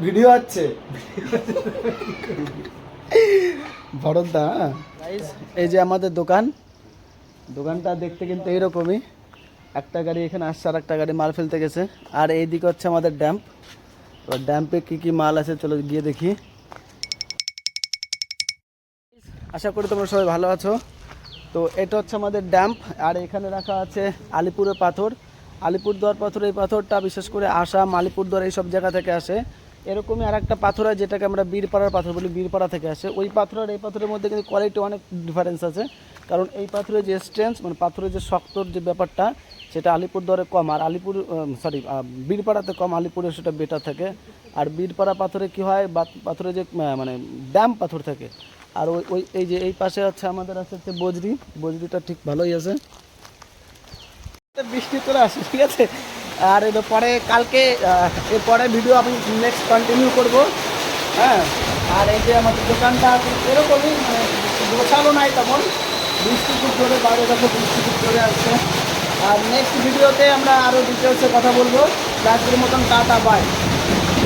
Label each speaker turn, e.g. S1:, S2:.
S1: Video আছে ভরতদা। এই যে আমাদের দোকানটা দেখতে কিন্তু এইরকমই। একটা গাড়ি এখানে আসছে আর একটা গাড়ি মাল ফেলতে গেছে। আর এইদিকে হচ্ছে আমাদের ড্যাম্প। এবার ড্যাম্পে কী কী মাল আছে চলো গিয়ে দেখি। আশা করি তোমরা সবাই ভালো আছো। তো এটা হচ্ছে আমাদের ড্যাম্প। আর এখানে রাখা আছে আলিপুরের পাথর, আলিপুরদুয়ার পাথর। এই পাথরটা বিশেষ করে আসাম, আলিপুরদুয়ার এইসব জায়গা থেকে আসে। এরকমই আর একটা পাথর আছে যেটাকে আমরা বীরপাড়ার পাথর বলি, বীরপাড়া থেকে আসে। ওই পাথর আর এই পাথরের মধ্যে কিন্তু কোয়ালিটি অনেক ডিফারেন্স আছে। কারণ এই পাথরের যে স্ট্রেংথ মানে পাথরের যে শক্তর যে ব্যাপারটা সেটা আলিপুরদুয়ারে কম, আর বীরপাড়াতে কম, আলিপুরে সেটা বেটার থাকে। আর বীরপাড়া পাথরে কি হয়, পাথরে যে মানে ড্যাম্প পাথর থাকে। আর ওই ওই এই যে এই পাশে হচ্ছে আমাদের আছে হচ্ছে বজরিটা ঠিক ভালোই আছে। বৃষ্টি চলে আসে, ঠিক আছে। আর এর পরে কালকে এরপরে ভিডিও আমি নেক্সট কন্টিনিউ করব। হ্যাঁ, আর এই যে আমাদের দোকানটা এরকমই মানে গোছালো নাই তেমন, বৃষ্টি খুব জোরে বাইরে দেখো, বৃষ্টি খুব জোরে আসছে। আর নেক্সট ভিডিওতে আমরা আরও ডিটেলসে কথা বলবো। আজকের মতন টাটা বাই।